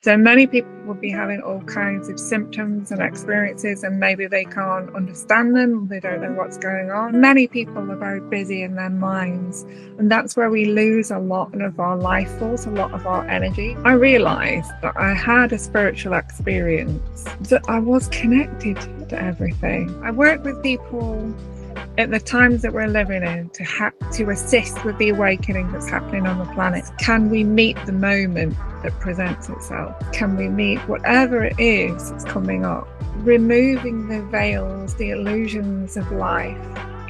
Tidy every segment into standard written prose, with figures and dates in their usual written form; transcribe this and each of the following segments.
So many people will be having all kinds of symptoms and experiences, and maybe they can't understand them, they don't know what's going on. Many people are very busy in their minds, and that's where we lose a lot of our life force, a lot of our energy. I realized that I had a spiritual experience, that I was connected to everything. I work with people at the times that we're living in to assist with the awakening that's happening on the planet. Can we meet the moment that presents itself? Can we meet whatever it is that's coming up? Removing the veils, the illusions of life.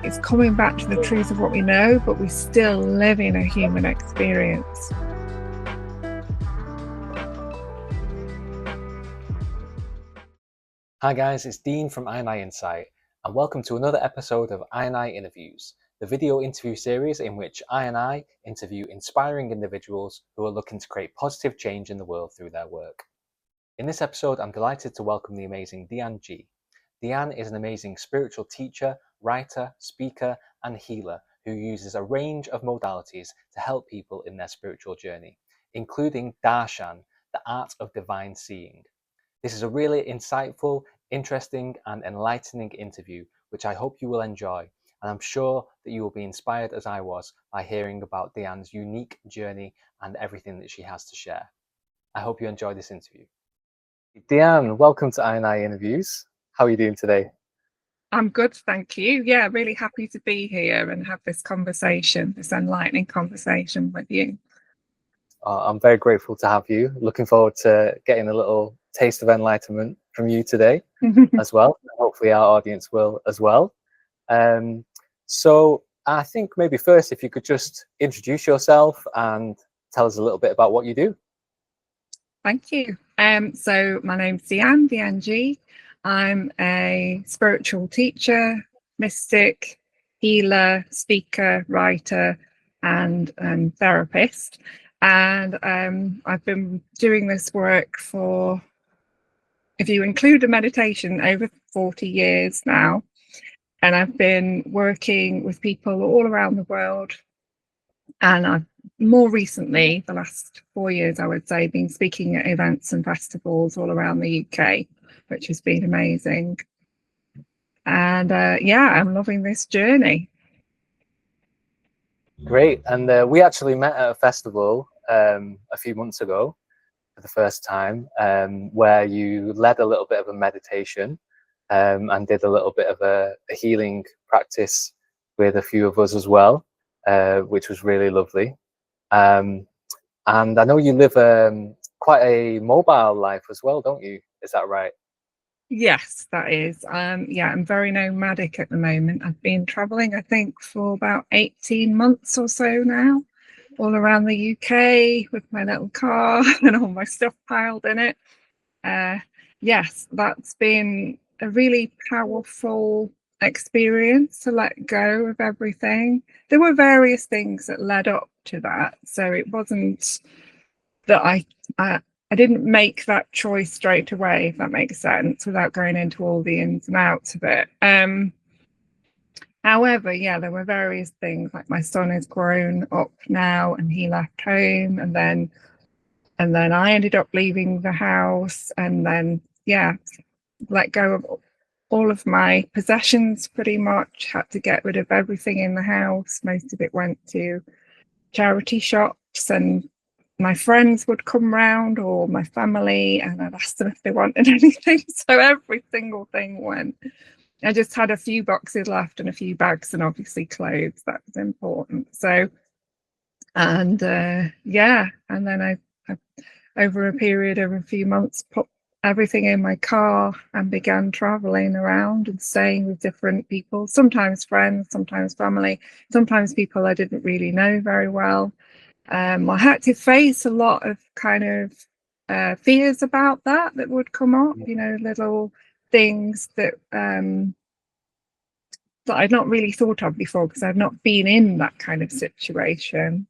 It's coming back to the truth of what we know, but we still live in a human experience. Hi guys, it's Dean from I&I Insight, and welcome to another episode of I&I Interviews, the video interview series in which I&I interview inspiring individuals who are looking to create positive change in the world through their work. In this episode, I'm delighted to welcome the amazing Dhyan Ji. Dhyan is an amazing spiritual teacher, writer, speaker, and healer who uses a range of modalities to help people in their spiritual journey, including darshan, the art of divine seeing. This is a really insightful, interesting and enlightening interview, which I hope you will enjoy, and I'm sure that you will be inspired as I was by hearing about Dhyan's unique journey and everything that she has to share. I hope you enjoy this interview. Dhyan, welcome to I&I Interviews. How are you doing today? I'm good, thank you. Yeah, really happy to be here and have this conversation, this enlightening conversation with you. I'm very grateful to have you. Looking forward to getting a little taste of enlightenment from you today as well. Hopefully our audience will as well. So I think maybe first, if you could just introduce yourself and tell us a little bit about what you do. Thank you. So my name's Dhyan Ji. I'm a spiritual teacher, mystic, healer, speaker, writer, and therapist. And I've been doing this work for, if you include the meditation, over 40 years now. And I've been working with people all around the world. And I've more recently, the last 4 years, I would say, been speaking at events and festivals all around the UK, which has been amazing. And yeah, I'm loving this journey. Great. And we actually met at a festival a few months ago for the first time, where you led a little bit of a meditation and did a little bit of a healing practice with a few of us as well, which was really lovely. And I know you live quite a mobile life as well, don't you? Is that right? Yes, that is. Yeah, I'm very nomadic at the moment. I've been traveling, I think, for about 18 months or so now, all around the UK with my little car and all my stuff piled in it. Yes, that's been a really powerful experience to let go of everything. There were various things that led up to that, so it wasn't that I didn't make that choice straight away, if that makes sense, without going into all the ins and outs of it. However, yeah, there were various things, like my son is grown up now and he left home, and then I ended up leaving the house, and then yeah, let go of all of my possessions pretty much, had to get rid of everything in the house. Most of it went to charity shops, and my friends would come round, or my family, and I'd ask them if they wanted anything. So every single thing went. I just had a few boxes left and a few bags, and obviously clothes. That was important. So, and yeah, and then I over a period of a few months, put everything in my car and began traveling around and staying with different people, sometimes friends, sometimes family, sometimes people I didn't really know very well. I had to face a lot of kind of fears about that would come up, you know, little things that I'd not really thought of before, because I've not been in that kind of situation.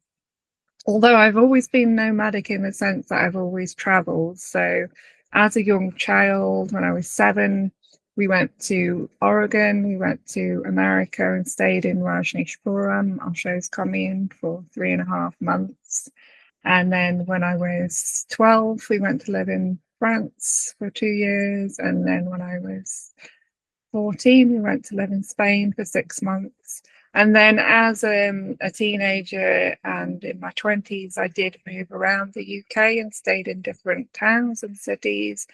Although I've always been nomadic in the sense that I've always traveled. So as a young child, when I was 7, we went to Oregon, we went to America and stayed in Rajneeshpuram, Osho's commune, for 3.5 months. And then when I was 12, we went to live in France for 2 years. And then when I was 14, we went to live in Spain for 6 months. And then as a teenager and in my 20s, I did move around the UK and stayed in different towns and cities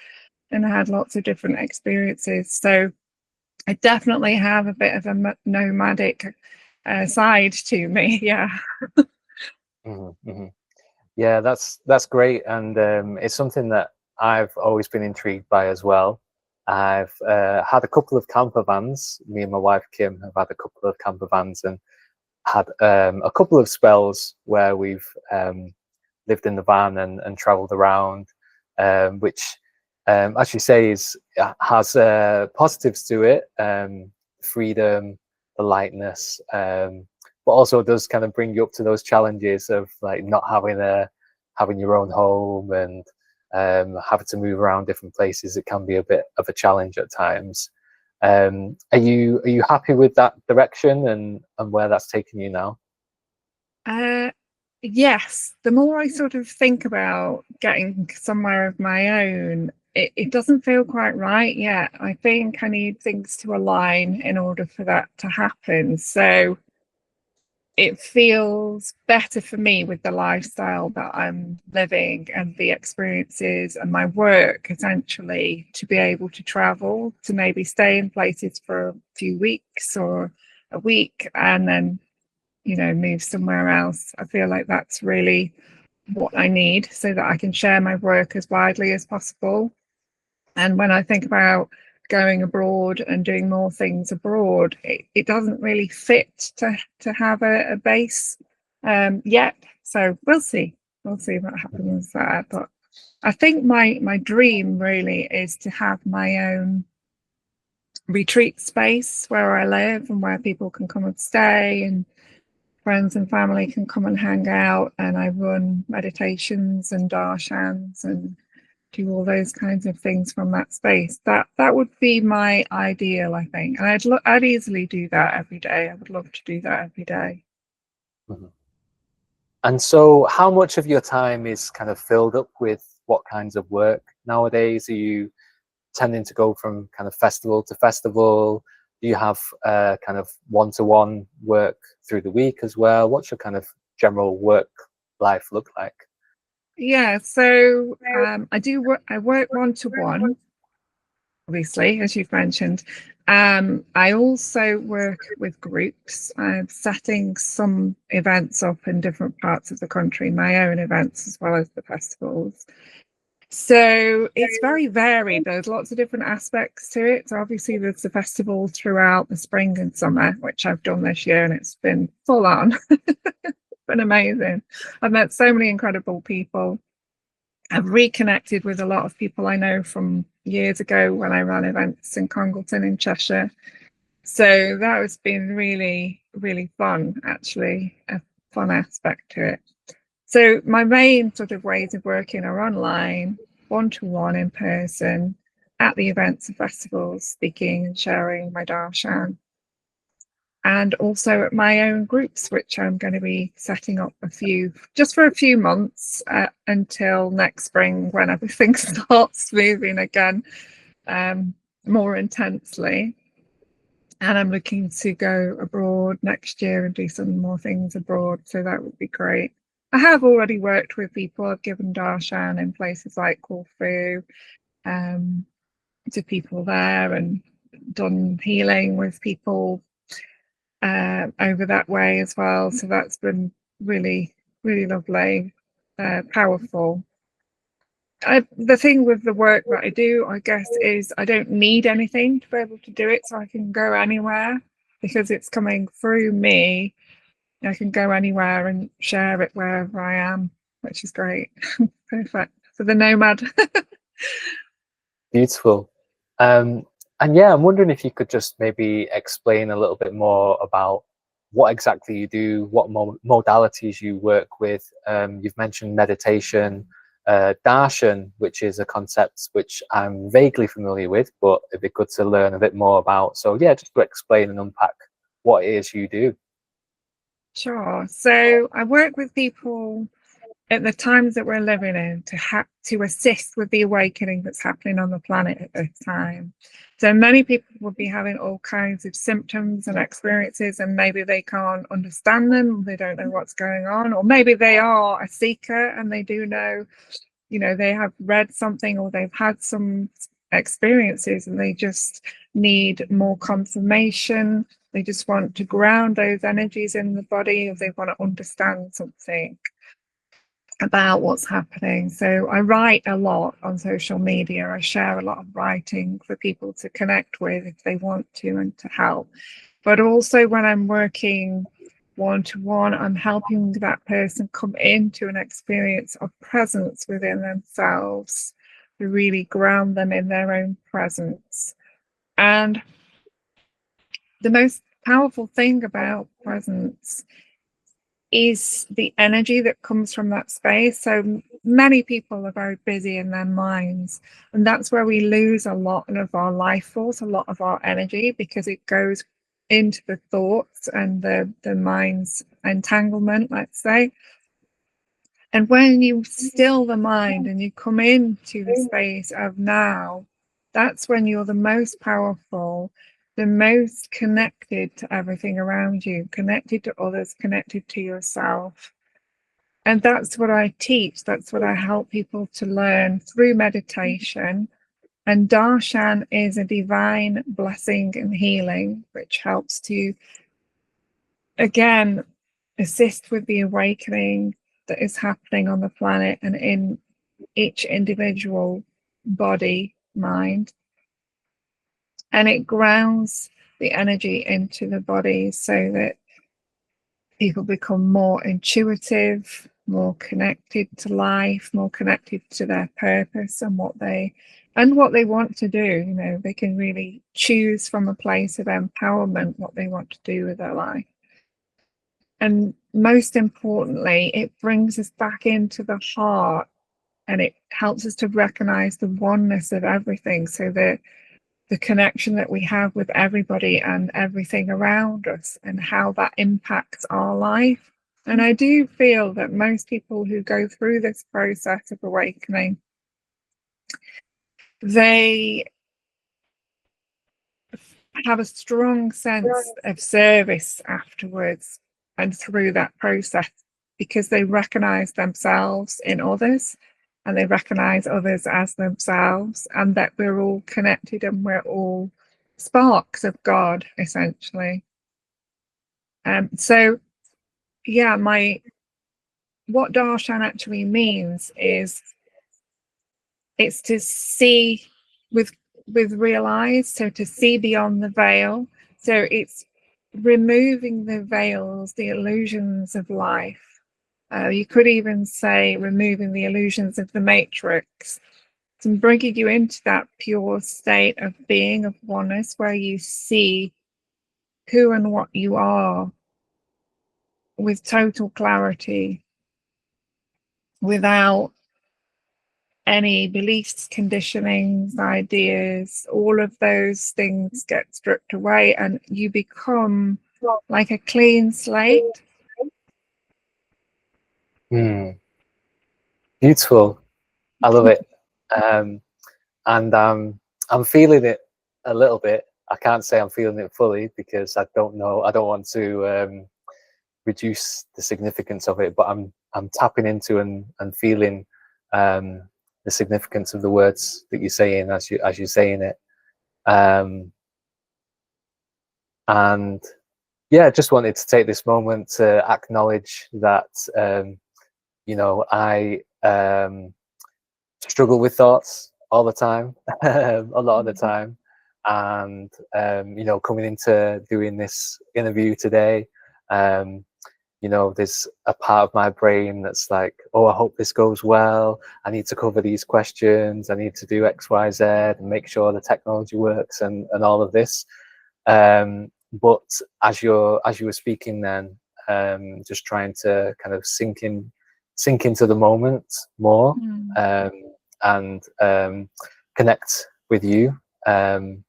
and had lots of different experiences. So I definitely have a bit of a nomadic side to me. Yeah. Yeah, that's great, and it's something that I've always been intrigued by as well. I've had a couple of camper vans. Me and my wife Kim have had a couple of camper vans and had a couple of spells where we've lived in the van and traveled around, which, as you say, has positives to it, freedom, the lightness, but also does kind of bring you up to those challenges of like not having your own home and having to move around different places. It can be a bit of a challenge at times. Are you happy with that direction and where that's taken you now? Yes, the more I sort of think about getting somewhere of my own, it doesn't feel quite right yet. I think I need things to align in order for that to happen. So it feels better for me with the lifestyle that I'm living and the experiences and my work, essentially, to be able to travel, to maybe stay in places for a few weeks or a week and then, move somewhere else. I feel like that's really what I need so that I can share my work as widely as possible. And when I think about going abroad and doing more things abroad, it doesn't really fit to have a base yet. So we'll see. We'll see what happens there. But I think my dream really is to have my own retreat space where I live and where people can come and stay and friends and family can come and hang out, and I run meditations and darshans and do all those kinds of things from that space. That would be my ideal, I think, and I'd easily do that every day. I would love to do that every day. Mhm. And so, how much of your time is kind of filled up with what kinds of work nowadays? Are you tending to go from kind of festival to festival? Do you have kind of one-to-one work through the week as well? What's your kind of general work life look like? Yeah, so I work one to one, obviously, as you've mentioned. I also work with groups. I'm setting some events up in different parts of the country, my own events as well as the festivals. So it's very varied. There's lots of different aspects to it. So obviously there's the festival throughout the spring and summer, which I've done this year, and it's been full on. It's been amazing. I've met so many incredible people. I've reconnected with a lot of people I know from years ago when I ran events in Congleton in Cheshire. So that has been really, really fun, actually, a fun aspect to it. So my main sort of ways of working are online, one-to-one, in person, at the events and festivals, speaking and sharing my darshan, and also at my own groups, which I'm going to be setting up just for a few months until next spring when everything starts moving again more intensely. And I'm looking to go abroad next year and do some more things abroad. So that would be great. I have already worked with people. I've given darshan in places like Corfu to people there and done healing with people over that way as well. So that's been really, really lovely, powerful. The thing with the work that I do, I guess, is I don't need anything to be able to do it, so I can go anywhere because it's coming through me. I can go anywhere and share it wherever I am, which is great. Perfect for the nomad. Beautiful. And yeah, I'm wondering if you could just maybe explain a little bit more about what exactly you do, what modalities you work with. You've mentioned meditation, darshan, which is a concept which I'm vaguely familiar with, but it'd be good to learn a bit more about. So yeah, just to explain and unpack what it is you do. Sure. So I work with people at the times that we're living in to assist with the awakening that's happening on the planet at this time. So many people will be having all kinds of symptoms and experiences, and maybe they can't understand them, they don't know what's going on, or maybe they are a seeker and they do know, they have read something or they've had some experiences and they just need more confirmation. They just want to ground those energies in the body, or they want to understand something about what's happening. So I write a lot on social media. I share a lot of writing for people to connect with if they want to and to help. But also when I'm working one-to-one, I'm helping that person come into an experience of presence within themselves, to really ground them in their own presence. And the most powerful thing about presence is the energy that comes from that space. So many people are very busy in their minds, and that's where we lose a lot of our life force, a lot of our energy, because it goes into the thoughts and the mind's entanglement, let's say. And when you still the mind and you come into the space of now, that's when you're the most powerful, the most connected to everything around you, connected to others, connected to yourself. And that's what I teach. That's what I help people to learn through meditation. And darshan is a divine blessing and healing, which helps to, again, assist with the awakening that is happening on the planet and in each individual body, mind. And it grounds the energy into the body so that people become more intuitive, more connected to life, more connected to their purpose and what they want to do. They can really choose from a place of empowerment what they want to do with their life. And most importantly, it brings us back into the heart, and it helps us to recognize the oneness of everything, so that the connection that we have with everybody and everything around us, and how that impacts our life. And I do feel that most people who go through this process of awakening, they have a strong sense of service afterwards and through that process, because they recognize themselves in others and they recognize others as themselves, and that we're all connected and we're all sparks of God, essentially. So yeah, what darshan actually means is it's to see with real eyes, so to see beyond the veil. So it's removing the veils, the illusions of life. You could even say removing the illusions of the matrix, and bringing you into that pure state of being, of oneness, where you see who and what you are with total clarity, without any beliefs, conditionings, ideas. All of those things get stripped away and you become like a clean slate. Beautiful. I love it. And I'm feeling it a little bit. I can't say I'm feeling it fully because I don't know. I don't want to reduce the significance of it, but I'm tapping into and feeling the significance of the words that you're saying as you're saying it. And yeah, just wanted to take this moment to acknowledge that I struggle with thoughts all the time, a lot of the time. And coming into doing this interview today, there's a part of my brain that's like, oh, I hope this goes well. I need to cover these questions. I need to do X, Y, Z and make sure the technology works and all of this. But as you were speaking then, just trying to kind of sink into the moment more, and connect with you, and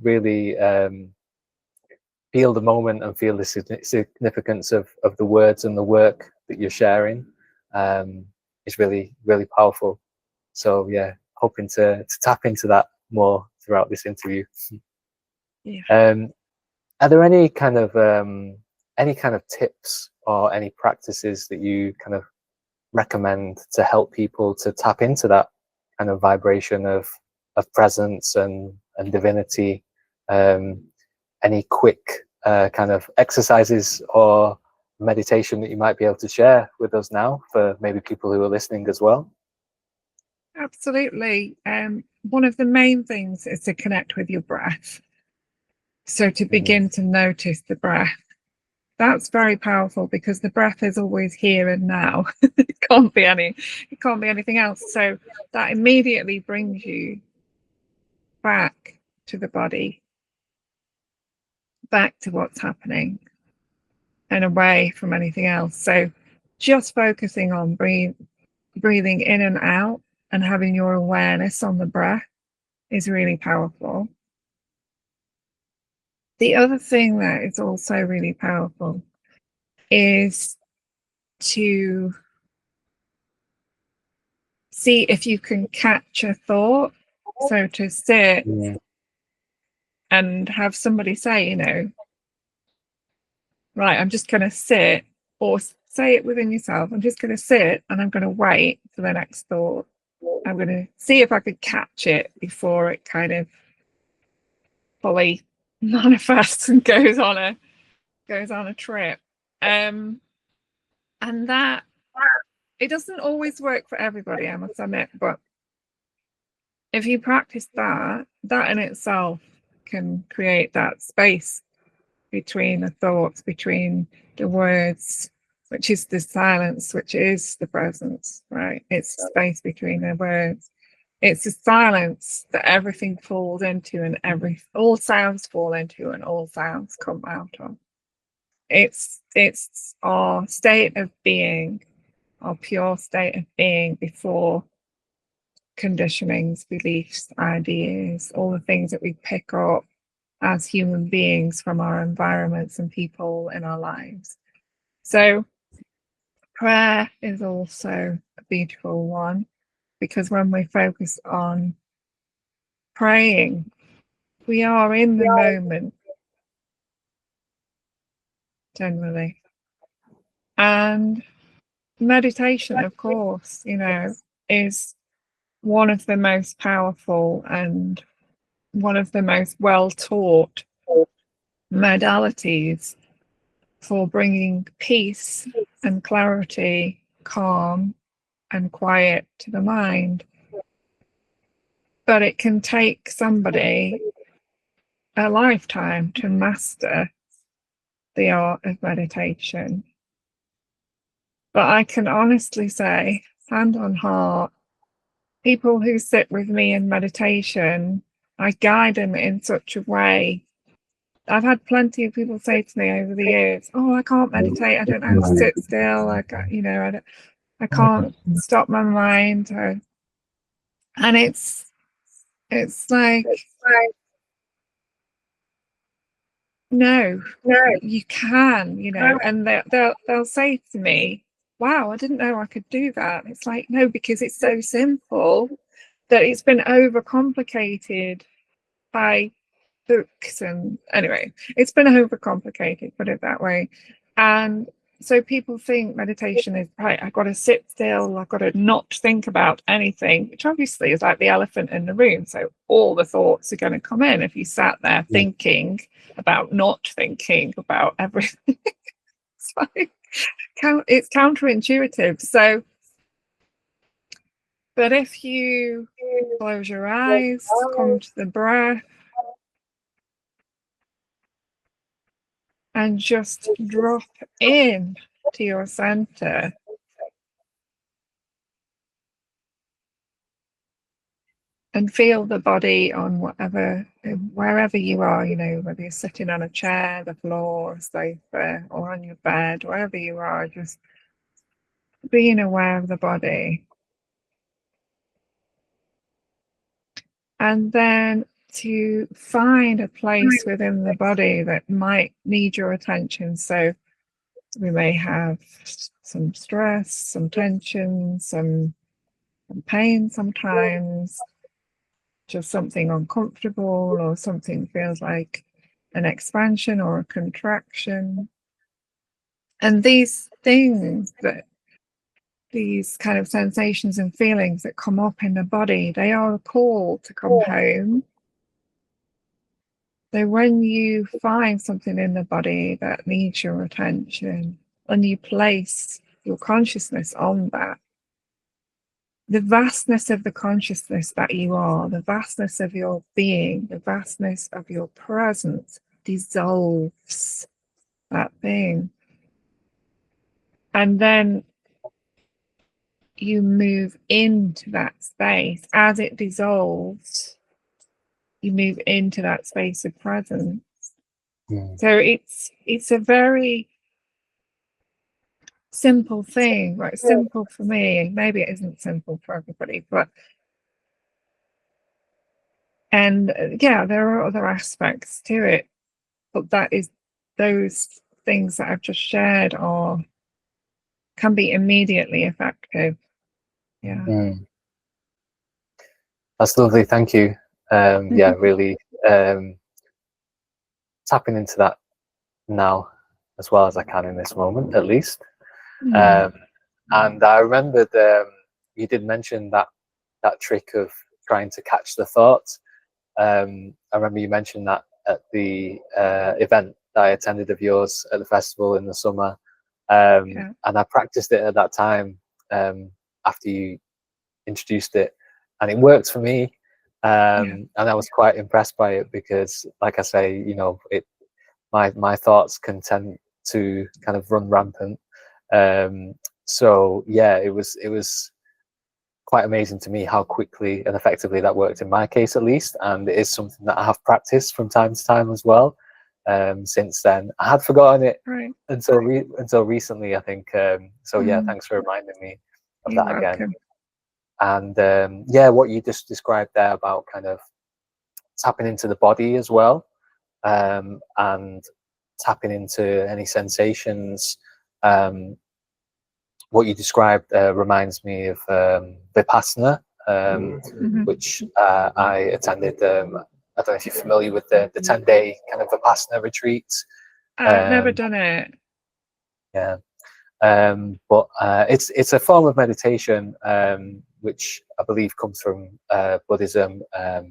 really feel the moment and feel the significance of the words and the work that you're sharing is really, really powerful. So yeah, hoping to tap into that more throughout this interview. Yeah. Are there any kind of tips or any practices that you kind of recommend to help people to tap into that kind of vibration of presence and divinity? Any quick kind of exercises or meditation that you might be able to share with us now for maybe people who are listening as well? Absolutely. One of the main things is to connect with your breath. So to begin to notice the breath. That's very powerful because the breath is always here and now. it can't be anything else. So that immediately brings you back to the body, back to what's happening, and away from anything else. So just focusing on breathing in and out and having your awareness on the breath is really powerful. The other thing that is also really powerful is to see if you can catch a thought. So to sit and have somebody say, right, I'm just going to sit, or say it within yourself, I'm just going to sit and I'm going to wait for the next thought. I'm going to see if I could catch it before it kind of fully manifests and goes on a trip. And that, it doesn't always work for everybody, I must admit, but if you practice that in itself can create that space between the thoughts, between the words, which is the silence, which is the presence, right? It's the space between the words. It's the silence that everything falls into, and all sounds fall into, and all sounds come out of. It's our state of being, our pure state of being before conditionings, beliefs, ideas, all the things that we pick up as human beings from our environments and people in our lives. So prayer is also a beautiful one, because when we focus on praying, we are in the moment generally. And meditation, of course, is one of the most powerful and one of the most well taught modalities for bringing peace and clarity, calm and quiet to the mind. But it can take somebody a lifetime to master the art of meditation. But I can honestly say, hand on heart, people who sit with me in meditation, I guide them in such a way. I've had plenty of people say to me over the years, "Oh, I can't meditate. I don't know how to sit still. I can't stop my mind." And it's like, no, you can, and they'll say to me, "Wow, I didn't know I could do that." It's like, no, because it's so simple that it's been overcomplicated by books, and anyway, it's been overcomplicated, put it that way. And so people think meditation is, right, I've got to sit still, I've got to not think about anything, which obviously is like the elephant in the room. So all the thoughts are going to come in if you sat there thinking about not thinking about everything. It's counterintuitive. So, but if you close your eyes, come to the breath, and just drop in to your center, and feel the body on wherever you are, whether you're sitting on a chair, the floor, sofa, or on your bed, wherever you are, just being aware of the body. And then to find a place within the body that might need your attention. So We may have some stress, some tension, some pain sometimes, just something uncomfortable, or something feels like an expansion or a contraction. And these things, that these kind of sensations and feelings that come up in the body, they are a call to come home. So when you find something in the body that needs your attention and you place your consciousness on that, the vastness of the consciousness that you are, the vastness of your being, the vastness of your presence dissolves that thing. And then you move into that space. As it dissolves, you move into that space of presence. So it's a very simple thing, right? Simple for me. Maybe it isn't simple for everybody, but yeah, there are other aspects to it, but that is, those things that I've just shared can be immediately effective. Yeah. That's lovely. Thank you. Yeah, really tapping into that now as well as I can in this moment, at least. And I remembered you did mention that trick of trying to catch the thoughts. I remember you mentioned that at the event that I attended of yours at the festival in the summer, and I practiced it at that time after you introduced it, and it worked for me. And I was quite impressed by it because, like I say, you know, my thoughts can tend to kind of run rampant. So yeah, it was quite amazing to me how quickly and effectively that worked in my case, at least. And it is something that I have practiced from time to time as well. Since then, I had forgotten it until recently, I think. So yeah, thanks for reminding me of You're that welcome. again. And yeah, what you just described there about kind of tapping into the body as well, and tapping into any sensations. What you described reminds me of Vipassana, which I attended. I don't know if you're familiar with the 10-day kind of Vipassana retreats. I've never done it. Yeah. But it's a form of meditation, which I believe comes from Buddhism. I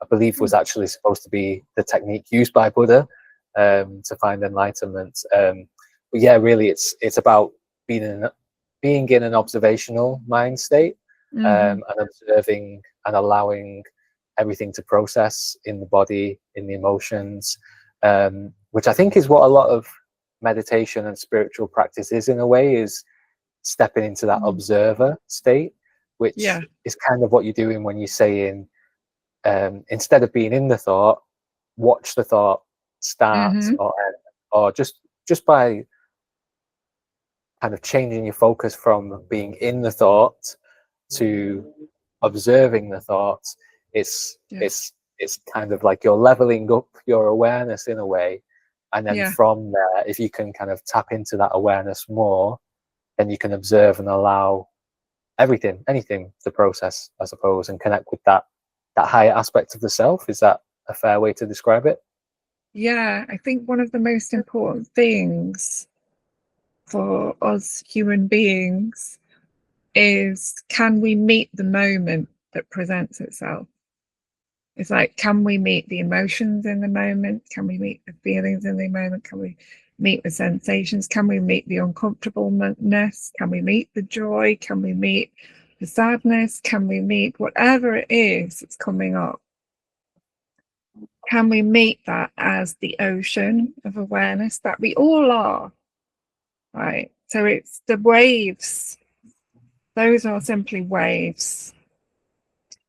believe was actually supposed to be the technique used by Buddha to find enlightenment. But yeah, really, it's about being in an observational mind state, and observing and allowing everything to process in the body, in the emotions, which I think is what a lot of meditation and spiritual practice is, in a way, is stepping into that observer state, which is kind of what you're doing when you're saying, instead of being in the thought, watch the thought start or end, or just by kind of changing your focus from being in the thought to observing the thought. It's kind of like you're leveling up your awareness in a way, and then from there, if you can kind of tap into that awareness more, then you can observe and allow anything to process, I suppose, and connect with that higher aspect of the self. Is that a fair way to describe it? Yeah, I think one of the most important things for us human beings is, can we meet the moment that presents itself? It's like, can we meet the emotions in the moment? Can we meet the feelings in the moment? Can we meet the sensations? Can we meet the uncomfortableness? Can we meet the joy? Can we meet the sadness? Can we meet whatever it is that's coming up? Can we meet that as the ocean of awareness that we all are? Right. So it's the waves. Those are simply waves.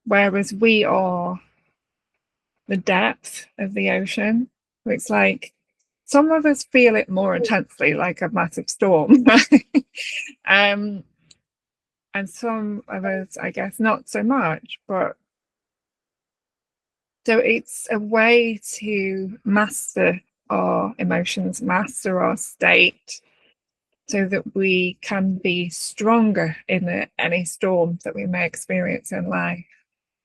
Whereas we are the depth of the ocean. It's like, some of us feel it more intensely, like a massive storm. And some of us, I guess, not so much. But so it's a way to master our emotions, master our state, so that we can be stronger in any storm that we may experience in life.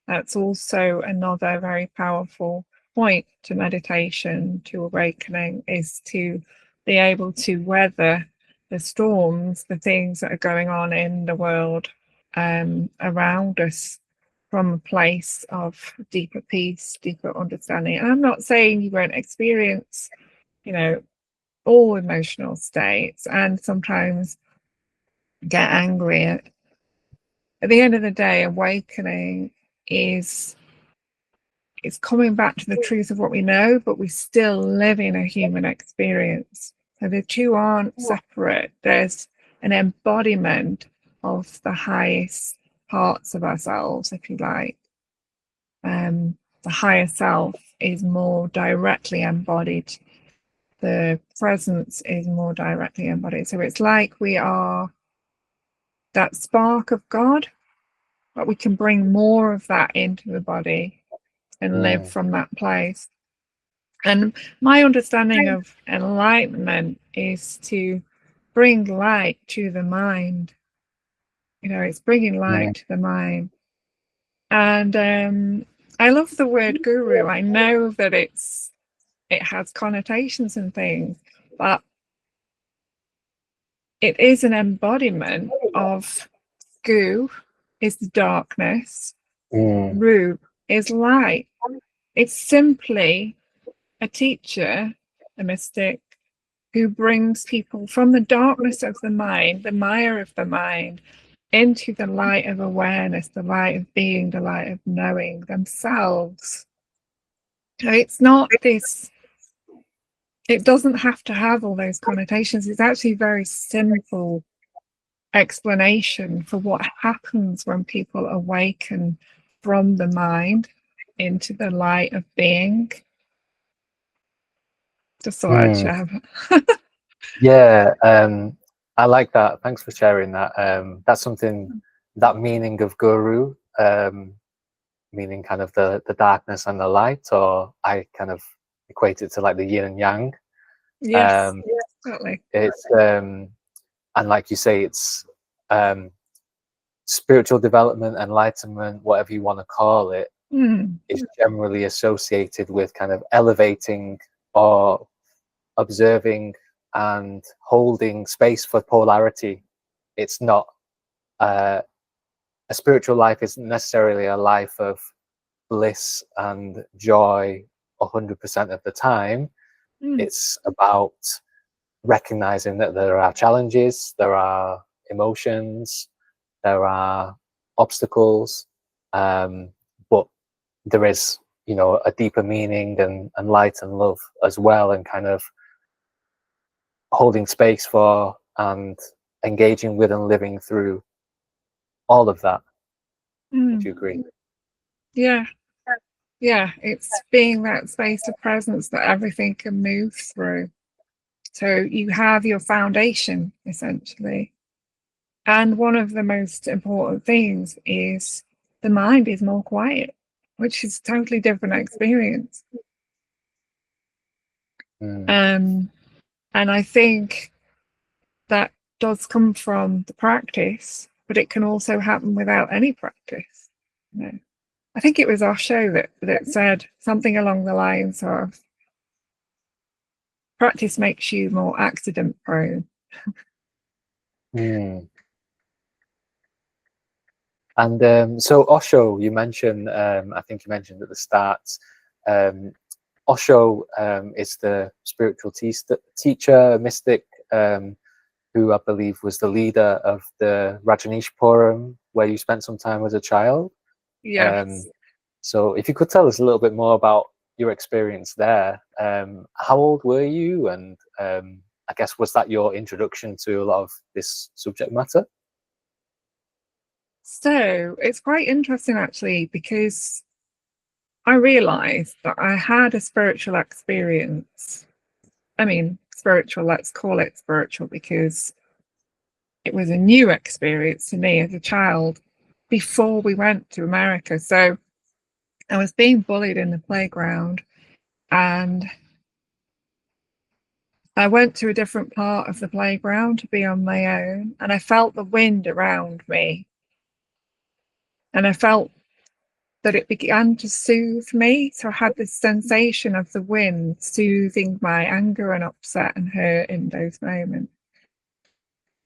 That's also another very powerful point to meditation, to awakening, is to be able to weather the storms, the things that are going on in the world around us, from a place of deeper peace, deeper understanding. And I'm not saying you won't experience, all emotional states and sometimes get angry. At the end of the day, awakening is coming back to the truth of what we know, but we still live in a human experience. So the two aren't separate. There's an embodiment of the highest parts of ourselves, if you like. The higher self is more directly embodied. The presence is more directly embodied. So it's like we are that spark of God, but we can bring more of that into the body and live from that place. And my understanding of enlightenment is to bring light to the mind. It's bringing light to the mind. And I love the word guru. I know that it has connotations and things, but it is an embodiment of gu is the darkness, ru is light. It's simply a teacher, a mystic, who brings people from the darkness of the mind, the mire of the mind, into the light of awareness, the light of being, the light of knowing themselves. So it's not this, it doesn't have to have all those connotations. It's actually a very simple explanation for what happens when people awaken from the mind into the light of being. Just thought I'd share. Yeah, I like that. Thanks for sharing that. That's something, that meaning of guru, meaning kind of the darkness and the light, or I kind of equate it to like the yin and yang. Yes, exactly. It's and like you say, it's spiritual development, enlightenment, whatever you want to call it, is generally associated with kind of elevating or observing and holding space for polarity. It's not a spiritual life isn't necessarily a life of bliss and joy 100% of the time. It's about recognizing that there are challenges, there are emotions, there are obstacles, but there is, a deeper meaning and light and love as well, and kind of holding space for and engaging with and living through all of that. Would you agree? Yeah, it's being that space of presence that everything can move through. So you have your foundation, essentially. And one of the most important things is the mind is more quiet, which is a totally different experience. And I think that does come from the practice, but it can also happen without any practice. I think it was Osho that said something along the lines of, practice makes you more accident prone. And so Osho, you mentioned, I think you mentioned at the start, Osho is the spiritual teacher, mystic, who I believe was the leader of the Rajneeshpuram, where you spent some time as a child. Yes. So if you could tell us a little bit more about your experience there. How old were you? And I guess, was that your introduction to a lot of this subject matter? So it's quite interesting, actually, because I realized that I had a spiritual experience. I mean, spiritual, let's call it spiritual, because it was a new experience to me as a child before we went to America. So I was being bullied in the playground, and I went to a different part of the playground to be on my own, and I felt the wind around me, and I felt that it began to soothe me. So I had this sensation of the wind soothing my anger and upset and hurt in those moments.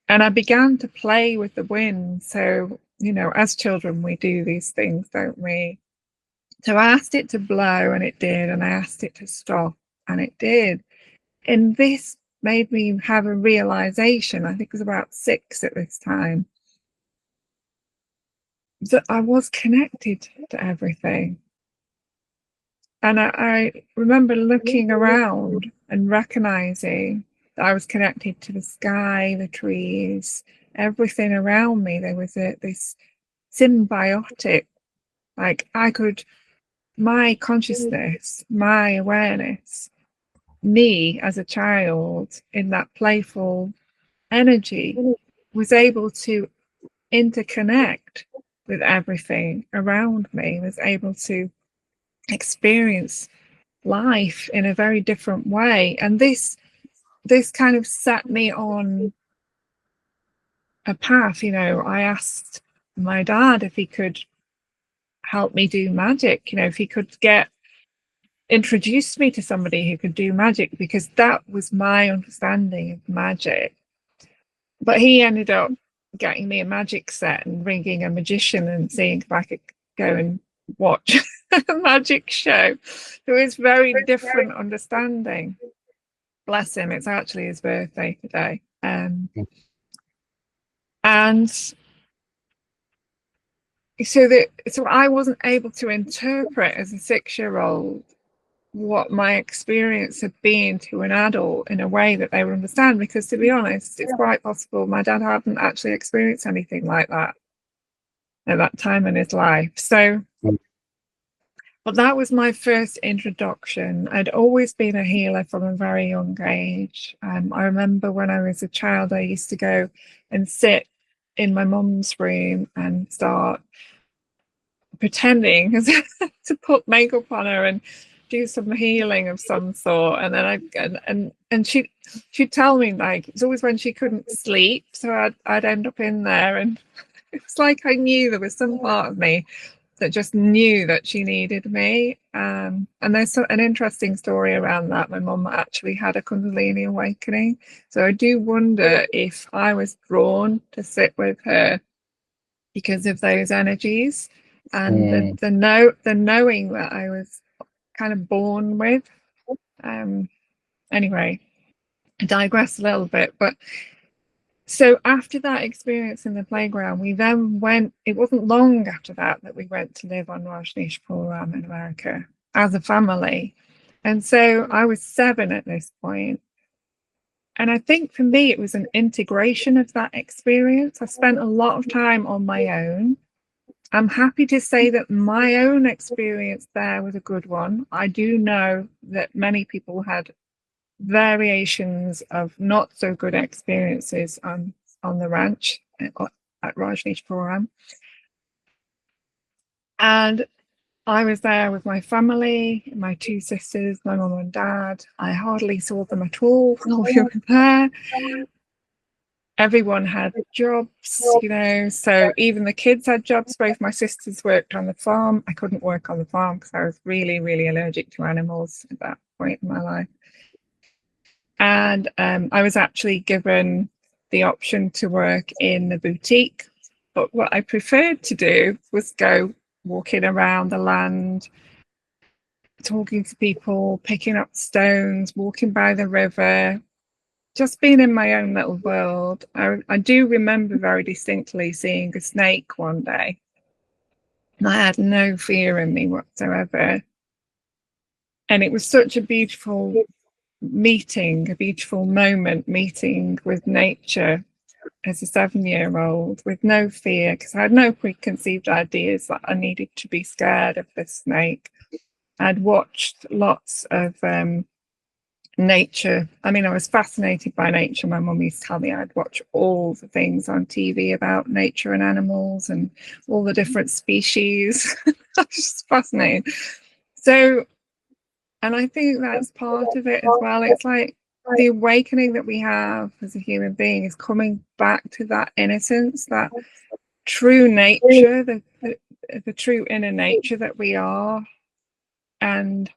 And I began to play with the wind. So, you know, as children, we do these things, don't we? So I asked it to blow, and it did. And I asked it to stop, and it did. And this made me have a realization, I think it was about 6 at this time, that I was connected to everything. And I remember looking around and recognizing that I was connected to the sky, the trees, everything around me. There was this symbiotic, like my consciousness, my awareness, me as a child in that playful energy was able to interconnect with everything around me, was able to experience life in a very different way. And this kind of set me on a path. You know, I asked my dad if he could help me do magic, you know, if he could introduce me to somebody who could do magic, because that was my understanding of magic. But he ended up getting me a magic set and ringing a magician and seeing if I could go and watch a magic show. It was very different understanding. Bless him, it's actually his birthday today. And so I wasn't able to interpret as a 6-year-old what my experience had been to an adult in a way that they would understand, because to be honest, it's quite possible my dad hadn't actually experienced anything like that at that time in his life. So but that was my first introduction. I'd always been a healer from a very young age. I remember when I was a child, I used to go and sit in my mum's room and start pretending to put makeup on her and do some healing of some sort. And then she'd tell me, like, it's always when she couldn't sleep, so I'd end up in there, and it was like I knew there was some part of me that just knew that she needed me. And there's an interesting story around that. My mum actually had a Kundalini awakening. So I do wonder if I was drawn to sit with her because of those energies and the knowing that I was kind of born with. Anyway, I digress a little bit, but so after that experience in the playground, we then went, it wasn't long after that we went to live on Rajneeshpuram in America as a family. And so I was 7 at this point. And I think for me, it was an integration of that experience. I spent a lot of time on my own. I'm happy to say that my own experience there was a good one. I do know that many people had variations of not so good experiences on the ranch at Rajneeshpuram. And I was there with my family, my 2 sisters, my mum and dad. I hardly saw them at all while we were there. Everyone had jobs, you know, so even the kids had jobs. Both my sisters worked on the farm. I couldn't work on the farm because I was really, really allergic to animals at that point in my life. And I was actually given the option to work in the boutique. But what I preferred to do was go walking around the land, talking to people, picking up stones, walking by the river, just being in my own little world. I do remember very distinctly seeing a snake one day. And I had no fear in me whatsoever. And it was such a beautiful meeting, a beautiful moment, meeting with nature as a 7-year-old with no fear, because I had no preconceived ideas that I needed to be scared of this snake. I'd watched lots of nature. I mean, I was fascinated by nature. My mum used to tell me I'd watch all the things on TV about nature and animals and all the different species. That's just fascinating. So, and I think that's part of it as well. It's like the awakening that we have as a human being is coming back to that innocence, that true nature, the true inner nature that we are. And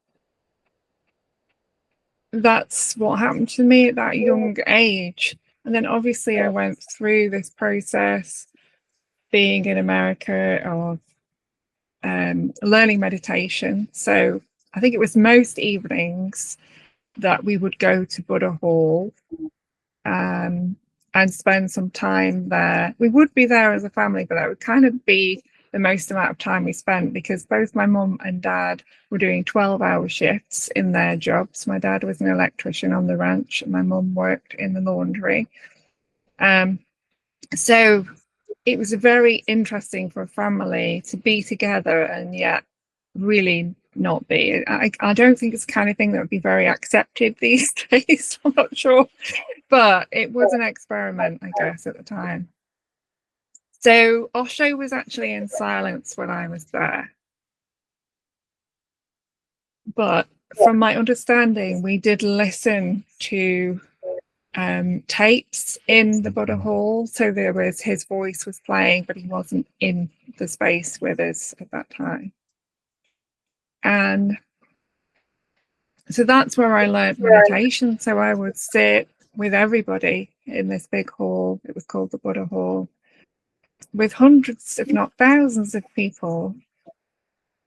that's what happened to me at that young age. And then obviously I went through this process being in America of learning meditation. So I think it was most evenings that we would go to Buddha Hall and spend some time there. We would be there as a family, but that would kind of be the most amount of time we spent, because both my mum and dad were doing 12-hour shifts in their jobs. My dad was an electrician on the ranch, and my mum worked in the laundry. So it was very interesting for a family to be together and yet really not be. I don't think it's the kind of thing that would be very accepted these days. I'm not sure, but it was an experiment, I guess, at the time. So Osho was actually in silence when I was there. But from my understanding, we did listen to tapes in the Buddha Hall. So there was, his voice was playing, but he wasn't in the space with us at that time. And so that's where I learned meditation. So I would sit with everybody in this big hall. It was called the Buddha Hall, with hundreds, if not thousands, of people.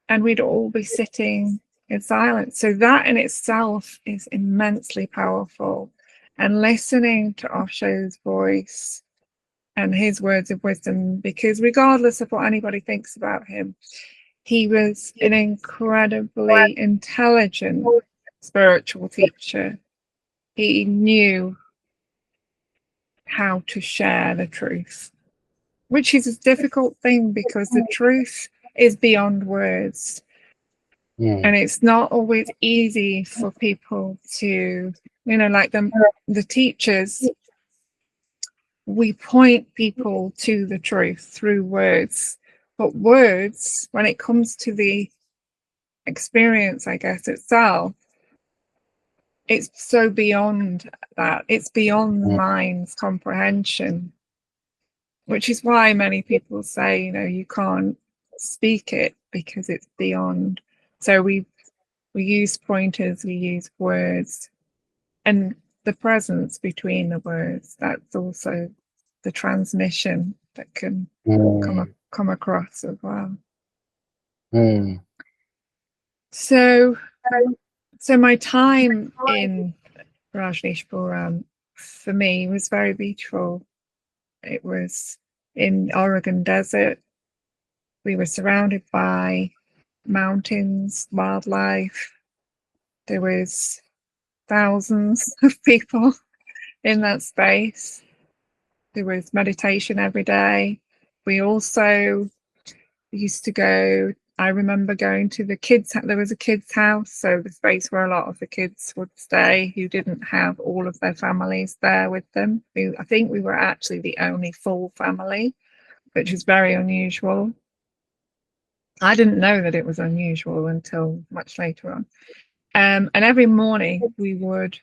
And we'd all be sitting in silence. So that in itself is immensely powerful. And listening to Osho's voice and his words of wisdom, because regardless of what anybody thinks about him, he was an incredibly intelligent spiritual teacher. He knew how to share the truth, which is a difficult thing because the truth is beyond words. And it's not always easy for people to, like the teachers, we point people to the truth through words. But words, when it comes to the experience, I guess, itself, it's so beyond that. It's beyond the mind's comprehension, which is why many people say, you can't speak it because it's beyond. So we use pointers, we use words, and the presence between the words, that's also the transmission that can come across as well. So my time in Rajneeshpuram for me was very beautiful. It was in Oregon desert. We were surrounded by mountains, wildlife. There was thousands of people in that space. There was meditation every day. We also used to go, I remember going to the kids, there was a kids' house, so the space where a lot of the kids would stay who didn't have all of their families there with them. I think we were actually the only full family, which is very unusual. I didn't know that it was unusual until much later on. And every morning we would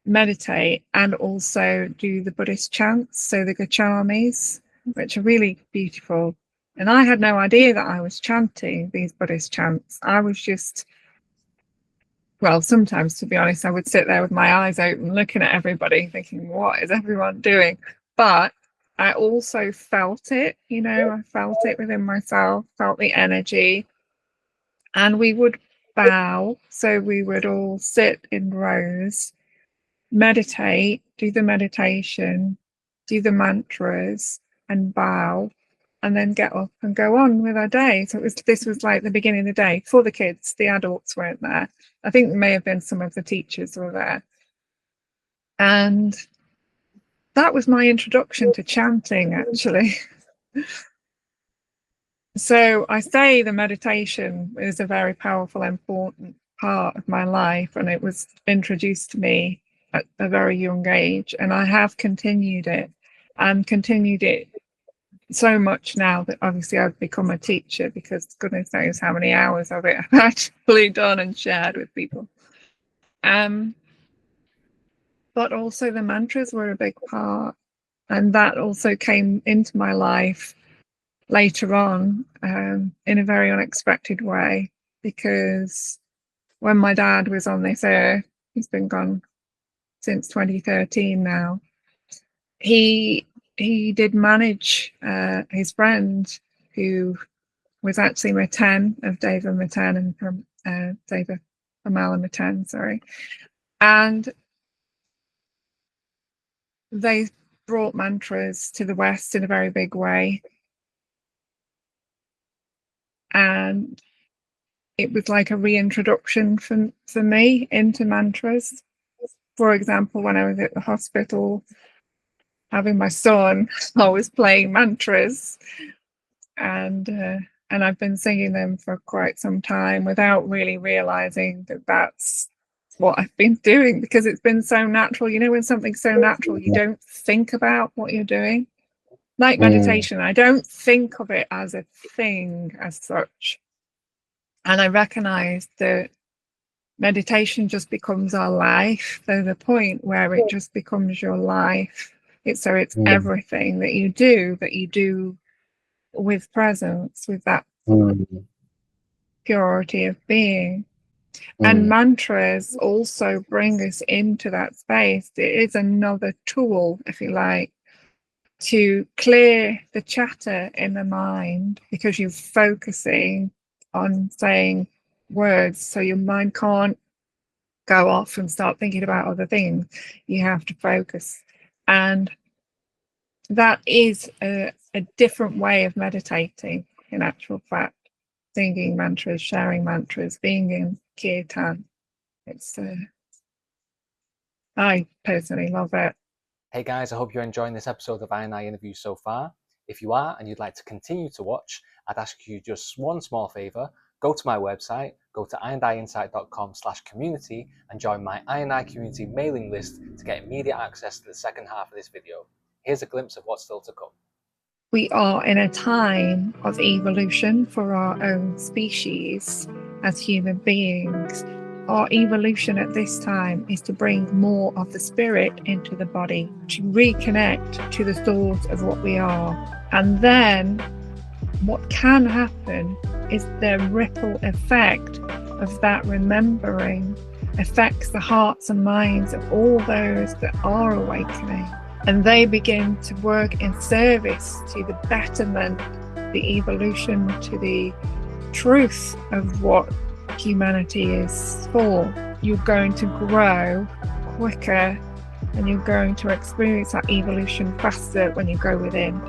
meditate and also do the Buddhist chants, so the gachamis, which are really beautiful. And I had no idea that I was chanting these Buddhist chants. I was just, well, sometimes, to be honest, I would sit there with my eyes open looking at everybody thinking, what is everyone doing? But I also felt it, I felt it within myself, felt the energy. And we would bow, so we would all sit in rows, meditate, do the meditation, do the mantras, and bow, and then get up and go on with our day. So this was like the beginning of the day for the kids. The adults weren't there. I think there may have been some of the teachers were there. And that was my introduction to chanting, actually. So I say the meditation is a very powerful, important part of my life, and it was introduced to me at a very young age, and I have continued it so much now that obviously I've become a teacher, because goodness knows how many hours of it I've actually done and shared with people. but also the mantras were a big part. And that also came into my life later on in a very unexpected way, because when my dad was on this earth, he's been gone since 2013 now, he did manage his friend who was actually Maten of Deva Maten and from Deva Amala Maten, sorry. And they brought mantras to the West in a very big way. And it was like a reintroduction for me into mantras. For example, when I was at the hospital having my son, I was playing mantras, and I've been singing them for quite some time without really realizing that that's what I've been doing, because it's been so natural. You know, when something's so natural, you don't think about what you're doing. Like meditation, I don't think of it as a thing as such. And I recognize that meditation just becomes our life. There's a point where it just becomes your life. It's everything that you do with presence, with that purity of being. And mantras also bring us into that space. It is another tool, if you like, to clear the chatter in the mind, because you're focusing on saying words, so your mind can't go off and start thinking about other things. You have to focus. And that is a different way of meditating, in actual fact. Singing mantras, sharing mantras, being in kirtan. It's I personally love it. Hey guys, I hope you're enjoying this episode of I&I Interviews so far. If you are and you'd like to continue to watch, I'd ask you just one small favour. Go to my website, go to IndInsight.com/community and join my I&I community mailing list to get immediate access to the second half of this video. Here's a glimpse of what's still to come. We are in a time of evolution for our own species as human beings. Our evolution at this time is to bring more of the spirit into the body, to reconnect to the source of what we are. And then what can happen is the ripple effect of that remembering affects the hearts and minds of all those that are awakening. And they begin to work in service to the betterment, the evolution, to the truth of what humanity is for. You're going to grow quicker and you're going to experience that evolution faster when you go within.